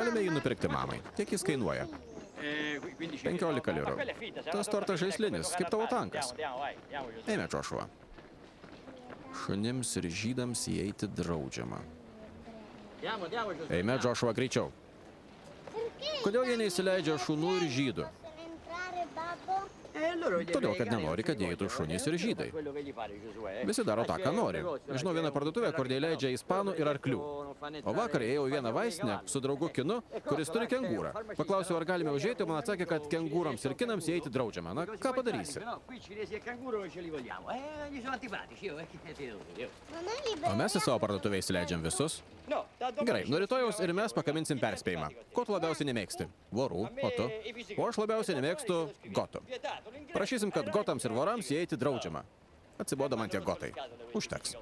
Galime jį nupirkti mamai. Kiek jis kainuoja? 15 lirų. Tas tortas žaislinis, kaip tavo tankas. Eime, Joshua. Šunims ir žydams įeiti draudžiama. Eime, Joshua, greičiau. Kodėl jie neįsileidžia šunų ir žydų? Todėl, kad nenori, kad įeitų šunys ir žydai. Visi daro tą, ką nori. Žinau vieną parduotuvę, kur neįleidžia ispanų ir arklių. O vakar ėjau į vieną vaistinę su draugu Kinu, kuris turi kengūrą. Paklausiau, ar galime užeiti, man atsakė, kad kengūrams ir kinams įeiti draudžiama. Na, ką padarysi? O mes į savo parduotuvę įsileidžiam visus. Gerai, nuo rytojaus ir mes pakaminsim perspėjimą. Ko tu labiausiai nemėgsti? Vorų, o tu? O aš labiausiai nemėgstu gotų. Prašysim, kad gotams ir vorams įeiti draudžiama. Atsibodo man tie gotai. Užteks.